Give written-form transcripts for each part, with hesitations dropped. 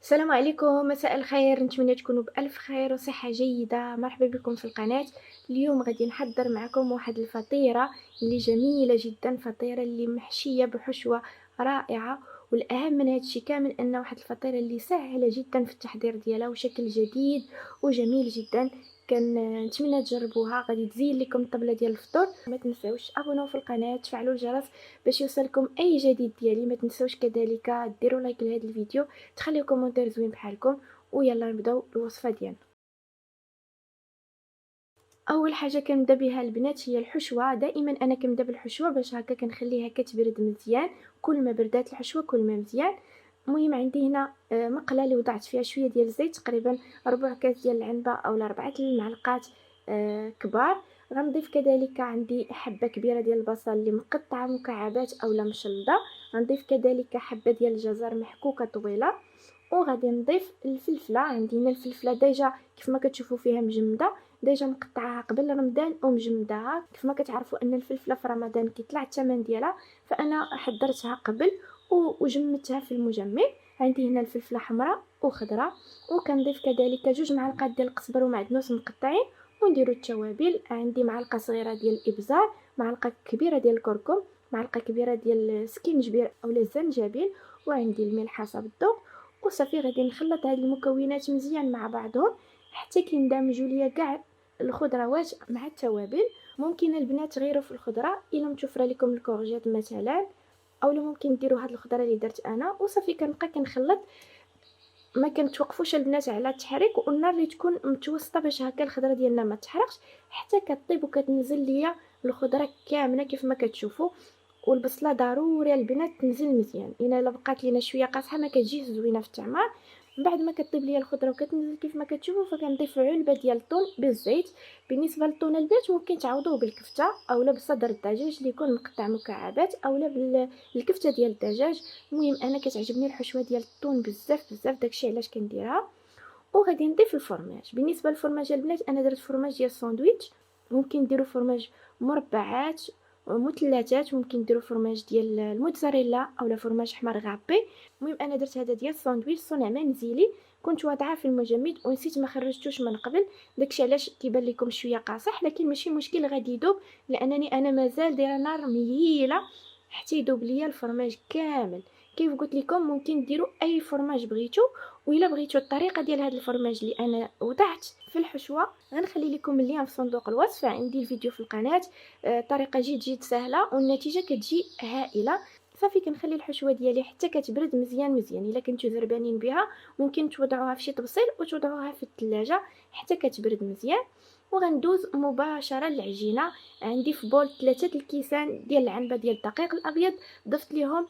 السلام عليكم، مساء الخير، نتمنى تكونوا بألف خير وصحة جيدة. مرحبا بكم في القناة. اليوم غادي نحضر معكم واحد الفطيرة اللي جميلة جدا، فطيرة اللي محشية بحشوة رائعة. والأهم من هادشي كامل أن واحد الفطيرة اللي سهلة جدا في التحضير ديالها وشكل جديد وجميل جدا. نتمنى تجربوها. غادي تزين لكم الطبلة ديال الفطور. ما تنساوش ابوناو في القناة، تفعلوا الجرس باش يوصلكم اي جديد ديالي. ما تنساوش كذلك ديروا لايك لهذا الفيديو، تخليو كومونتير زوين بحالكم. ويلا نبداو الوصفه ديالنا. اول حاجه كنبدا بها البنات هي الحشوه. دائما انا كنبدا بالحشوه باش هكا كنخليها كتبرد مزيان. كل ما بردات الحشوه كل ما مزيان. المهم عندي هنا مقله اللي وضعت فيها شويه ديال الزيت، تقريبا ربع كاس ديال العنبه او 4 المعلقات كبار. غنضيف كذلك عندي حبه كبيره ديال البصل اللي مقطعه مكعبات اولا مشلضه. غنضيف كذلك حبه ديال الجزر محكوكه طويله. وغادي نضيف الفلفله. عندي هنا الفلفله ديجا كيف ما كتشوفوا فيها مجمده، ديجا مقطعاها قبل رمضان ومجمداها. كيف ما كتعرفوا ان الفلفله في رمضان كيطلع الثمن ديالها، فانا حضرتها قبل وجمدتها في المجمد. عندي هنا الفلفله حمراء وخضراء. وكنضيف كذلك 2 معالق ديال القزبر ومعدنوس مقطعين. ونديرو التوابل. عندي معلقه صغيره ديال الابزار، معلقه كبيره ديال الكركم، معلقه كبيره ديال السكينجبير اولا الزنجبيل، وعندي الملح حسب الذوق. وصافي غادي نخلط هاد المكونات مزيان مع بعضهم حتى كيندمجوا ليا كاع الخضروات مع التوابل. ممكن البنات تغيروا في الخضره الا متوفره لكم الكورجيت مثلا، اولا ممكن ديروا هاد الخضره اللي درت انا. وصافي كنبقى كنخلط. ما كنتوقفوش البنات على التحريك، والنار اللي تكون متوسطه باش هكا الخضره ديالنا ما تحرقش حتى كطيب وكتنزل ليا الخضره كامله كيف ما كتشوفوا. والبصله ضروري البنات تنزل مزيان، الا بقات لينا شويه قاصحه ما كتجيش زوينه في الطعمه. من بعد ما كطيب ليا الخضره وكتنزل كيف ما كتشوفوا، فكنضيف علبه ديال الطون بالزيت. بالنسبه للطون البيت ممكن تعوضوه بالكفته اولا بصدر الدجاج اللي يكون مقطع مكعبات اولا بالكفته ديال الدجاج. المهم انا كتعجبني الحشوه ديال الطون بزاف بزاف، داكشي علاش كنديرها. وغادي نضيف الفرماج. بالنسبه للفرماج البنات انا درت فرماج ديال الساندويتش. ممكن ديروا فرماج مربعات مثلثات، ممكن ديروا فرماج ديال الموتزاريلا اولا فرماج حمر غابي. المهم انا درت هذا ديال الساندويتش صنع منزلي، كنت واضعاه في المجمد ونسيت ما خرجتوش من قبل. داكشي علاش كيبان لكم شويه قاصح، لكن ماشي مشكل غادي يذوب، لانني انا مازال دايره نار مهيله حتى يذوب ليا الفرماج كامل. كيف قلت لكم ممكن ديروا اي فرماج بغيتو. وإلا بغيتو الطريقه ديال هذا الفرماج اللي انا وضعت في الحشوه غنخلي لكم اللين في صندوق الوصف. عندي الفيديو في القناه. طريقه جد سهله والنتيجه كتجي هائله. صافي كنخلي الحشوه ديالي حتى كتبرد مزيان مزيان. الا كنتو زربانين بها ممكن توضعوها في شي طبسيل وتوضعوها في الثلاجه حتى كتبرد مزيان. وغندوز مباشره للعجينه. عندي في بول 3 الكيسان ديال العنبه ديال الدقيق الابيض، ضفت ليهم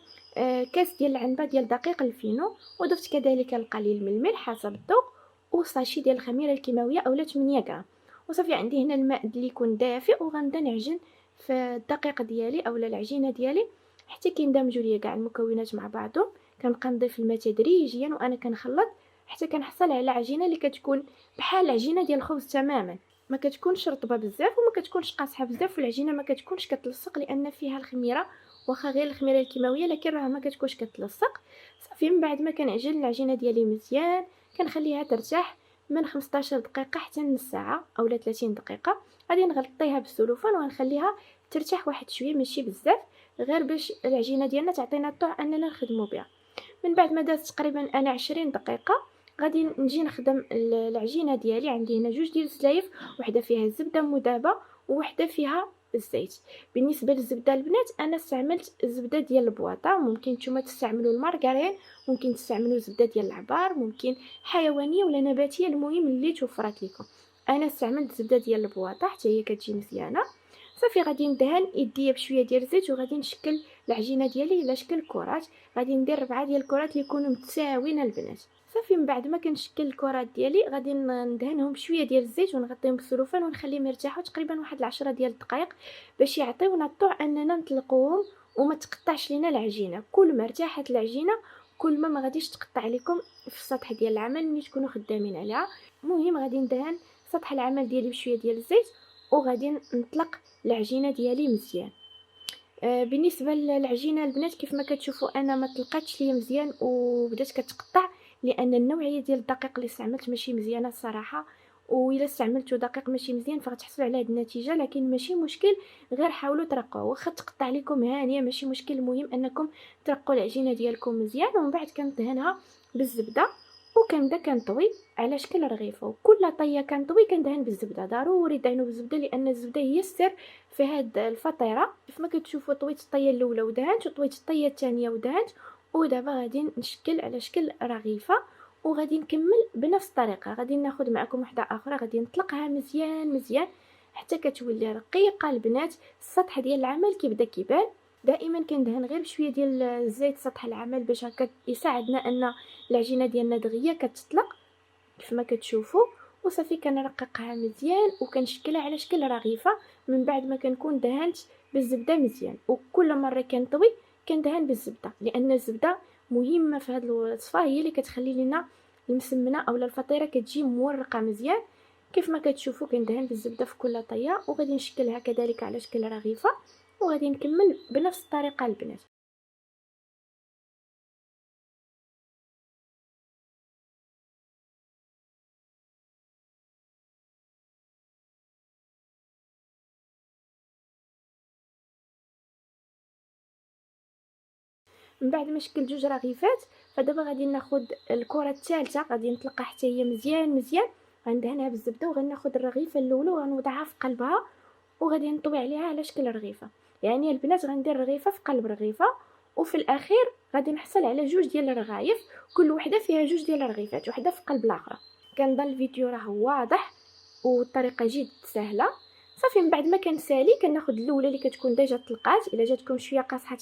كاس ديال العنبه ديال دقيق الفينو، وضفت كذلك القليل من الملح حسب الذوق، وساشي ديال الخميره الكيماويه اولا 8 غرام. وصافي عندي هنا الماء اللي يكون دافئ، وغنبدا نعجن في الدقيق ديالي اولا العجينه ديالي حتى كيندمجوا ليا كاع المكونات مع بعضهم. كنبقى نضيف الماء تدريجيا وانا كنخلط حتى كنحصل على عجينه اللي كتكون بحال العجينه ديال الخبز تماما. ما كتكونش رطبه بزاف وما كتكونش قاصحه بزاف، والعجينه ما كتكونش كتلصق لان فيها الخميره. واخا غير الخميره الكيماويه لكن راه ما كتكونش كتلصق. صافي من بعد ما كنعجن العجينه ديالي مزيان كنخليها ترتاح من 15 دقيقه حتى نص ساعه اولا 30 دقيقه. غادي نغطيها بالسلوفان وغنخليها ترتاح واحد شويه ماشي بزاف، غير باش العجينه ديالنا تعطينا الطعم اننا نخدموا بها. من بعد ما دازت تقريبا انا 20 دقيقه غادي نجي نخدم العجينه ديالي. عندي هنا 2 ديال السلايف، وحده فيها الزبده مذابه ووحده فيها الزيت. بالنسبه للزبده البنات انا استعملت الزبده ديال البواطه، ممكن نتوما تستعملوا المارغرين، ممكن تستعملوا الزبده ديال العبار، ممكن حيوانيه ولا نباتيه، المهم اللي توفرت لكم. انا استعملت الزبده ديال البواطه حتى هي كتجي مزيانه. صافي غادي ندهن يديا بشويه ديال الزيت وغادي نشكل العجينه ديالي على شكل كرات. غادي ندير 4 ديال الكرات اللي يكونوا متساويين البنات. صافي من بعد ما كنشكل الكرات ديالي غادي ندهنهم بشويه ديال الزيت ونغطيهم بالسلوفان ونخليهم يرتاحوا تقريبا واحد 10 ديال الدقائق باش يعطيونا الطعم اننا نطلقوهم وما تقطعش لينا العجينه. كل ما ارتاحت العجينه كل ما غاديش تقطع لكم في السطح ديال العمل ملي تكونوا خدامين عليها. المهم غادي ندهن سطح العمل ديالي بشويه ديال الزيت وغادي نطلق العجينه ديالي مزيان. بالنسبه للعجينه البنات كيف ما كتشوفوا انا ما طلقاتش ليا مزيان وبدات كتقطع، لان النوعيه ديال الدقيق اللي استعملت ماشي مزيانه الصراحه، وإلا استعملتوا دقيق ماشي مزيان فغتحصلوا على هاد النتيجه. لكن ماشي مشكل، غير حاولوا ترقوه، واخا تقطع لكم هانيه ماشي مشكل، المهم انكم ترقوا العجينه ديالكم مزيان. ومن بعد كندهنها بالزبده وكنبدا كنطوي على شكل رغيفه، وكل طيه كنطوي كندهن بالزبده، ضروري دهنوا بالزبده لان الزبده هي السر في هاد الفطيره. كيف ما كتشوفوا طويت الطيه الاولى ودهنت، وطويت الطيه الثانيه ودهنت، ودابا غادي نشكل على شكل رغيفه. وغادي نكمل بنفس الطريقه، غادي ناخذ معكم وحده اخرى غادي نطلقها مزيان مزيان حتى كتولي رقيقه البنات. السطح ديال العمل كيبدا كيبان. دائما كندهن غير بشويه ديال الزيت سطح العمل باش هكا يساعدنا ان العجينه ديالنا دغيا كتطلق كيف ما كتشوفوا. وصافي كنرققها مزيان وكنشكلها على شكل رغيفه من بعد ما كنكون دهنت بالزبده مزيان. وكل مره كنطوي كندهن بالزبده، لان الزبده مهمه في هذه الوصفه، هي اللي كتخلي لنا المسمنه اولا الفطيره كتجي مورقه مزيان. كيف ما كتشوفوا كندهن بالزبده في كل طيه، وغادي نشكلها كذلك على شكل رغيفه، وغادي نكمل بنفس الطريقه البنات. من بعد ما شكل جوج رغيفات فدابا غادي ناخذ الكره الثالثه، غادي نطلقها حتى هي مزيان مزيان، غندهنها بالزبده وغناخذ الرغيفه الاولى وغنوضعها في قلبها وغادي نطوي عليها على شكل رغيفه. يعني البنات غندير رغيفه في قلب رغيفه، وفي الاخير غادي نحصل على جوج ديال الرغايف، كل وحده فيها جوج ديال الرغيفات، وحده في قلب الاخرى. كنظن الفيديو راه واضح والطريقه جد سهله. صافي من بعد ما كنسالي كناخذ الاولى اللي كتكون ديجا طلقات، الا جاتكم شويه قاصحه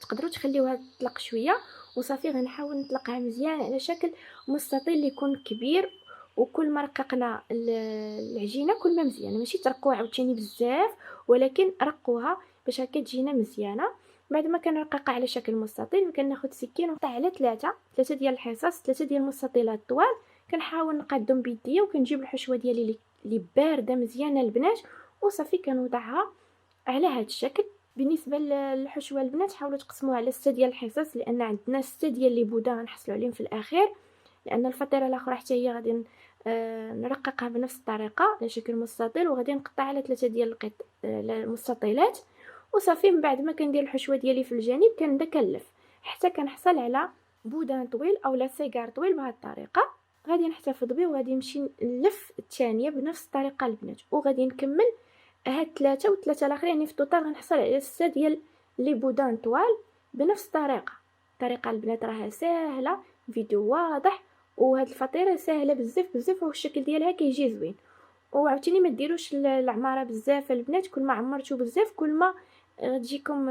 تقدروا تخليوها تطلق شويه. وصافي غنحاول نطلقها مزيان على شكل مستطيل اللي يكون كبير. وكل ما رققنا العجينه كل ما مزيانه، ماشي ترقوها عاوتاني بزاف، ولكن رقوها باش هكا تجينا مزيانه. بعد ما كنرققها على شكل مستطيل كناخذ سكين ونقطع على ثلاثه ديال الحصص، ثلاثه ديال المستطيلات طوال. كنحاول نقادهم بيديا وكنجيب الحشوه ديالي اللي بارده مزيانه البنات، وصافي كنوضعها على هذا الشكل. بالنسبه للحشوه البنات حاولوا تقسموها على 6 ديال الحصص، لان عندنا 6 ديال لي بودا غنحصلوا عليهم في الاخير. لان الفطيره الاخرى حتى هي غادي نرققها بنفس الطريقه على شكل مستطيل، وغادي نقطع على 3 ديال المستطيلات. وصافي من بعد ما كندير الحشوه ديالي في الجانب كنبدا كنلف حتى كنحصل على بودان طويل اولا سيجار طويل بهذه الطريقه. غادي نحتفظ به وغادي نمشي نلف الثانيه بنفس الطريقه البنات، وغادي نكمل هاد ثلاثه والثلاثه الاخرين. يعني في التوتال غنحصل على 6 ديال لي بودان طوال بنفس الطريقه البنات راها ساهله، فيديو واضح، وهاد الفطيره ساهله بزاف بزاف، والشكل ديالها كيجي زوين. وعاوتاني ما ديروش العماره بزاف البنات، كل ما عمرتو بزاف كل ما غتجيكم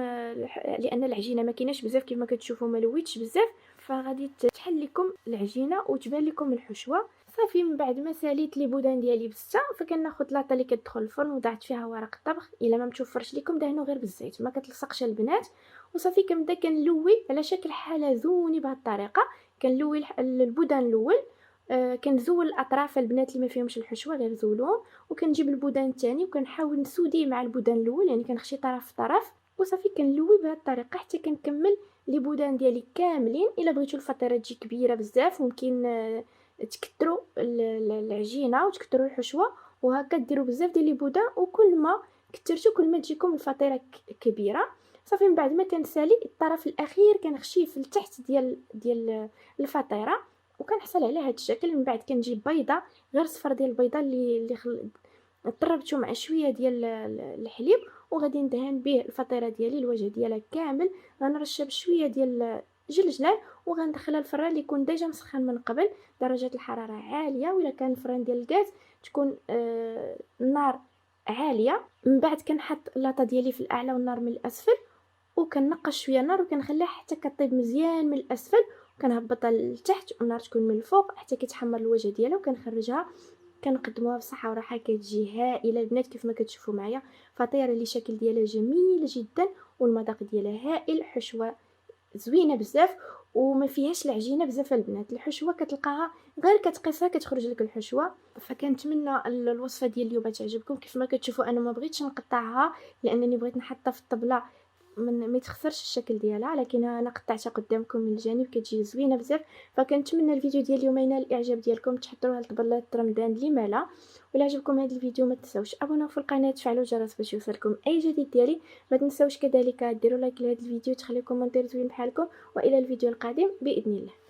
لان العجينه ما كايناش بزاف كما كتشوفوا ما لويتش بزاف، فغادي تحل لكم العجينه وتبان لكم الحشوه. صافي من بعد ما ساليت لي بودان ديالي بزاف فكناخذ لاطه اللي كتدخل الفرن وضعت فيها ورق الطبخ، الا ما متوفرش لكم دهنوا غير بالزيت ما كتلصقش البنات. وصافي كنبدا كنلوي على شكل حلزوني بهذه الطريقه. كنلوي البودان الاول، كنزول الاطراف البنات اللي ما فيهمش الحشوه غير زولوهم، وكنجيب البودان الثاني وكنحاول نسوديه مع البودان الاول، يعني كنخشي طرف طرف. وصافي كنلوي بهذه الطريقه حتى كنكمل لي بودان ديالي كاملين. الا بغيتوا الفطيره تجي كبيره بزاف ممكن تكثروا العجينه وتكثروا الحشوه، وهكا ديروا بزاف ديال لي بودان، وكل ما كثرتوا كل ما تجيكم الفطيره كبيره. صافي من بعد ما كنسالي الطرف الاخير كنخشيه في التحت ديال الفطيره وكنحصل على هذا الشكل. من بعد كنجيب بيضه، غير صفر ديال البيضه اللي طربته مع شويه ديال الحليب، وغادي ندهن به الفطيره ديالي الوجه ديالها كامل. غنرشها بشويه ديال جلجلان وغندخلها الفران اللي يكون ديجا مسخن من قبل، درجه الحراره عاليه، ولا كان الفران ديال الغاز تكون النار عاليه. من بعد كنحط اللاطه ديالي في الاعلى والنار من الاسفل، وكنقص شويه النار وكنخليها حتى كطيب مزيان من الاسفل، كنهبطها لتحت والنار تكون من الفوق حتى كيتحمر الوجه ديالها، وكنخرجها كنقدموها بصحه وراحه. كتجي هائله البنات كيف ما كتشوفوا معايا، فطيره اللي الشكل ديالها جميل جدا والمذاق ديالها هائل، حشوه زوينه بزاف وما فيهاش العجينه بزاف البنات. الحشوه كتلقاها غير كتقيسها كتخرج لك الحشوه. فكنتمنى الوصفه ديال اليوم تعجبكم. كيف ما كتشوفوا انا ما بغيتش نقطعها لانني بغيت نحطها في الطبله ما يتخسرش الشكل ديالها، لكن انا قطعتها قدامكم من الجانب كتجي زوينه بزاف. فكنتمنى الفيديو ديال اليوم ينال الاعجاب ديالكم، تحضروها لطبلات رمضان لما لا. ولا عجبكم هذا الفيديو ما تنساوش ابوناو في القناه، تفعلوا الجرس باش يوصلكم اي جديد ديالي. ما تنساوش كذلك ديروا لايك لهذا الفيديو، تخليو كومونتير زوين بحالكم، والى الفيديو القادم باذن الله.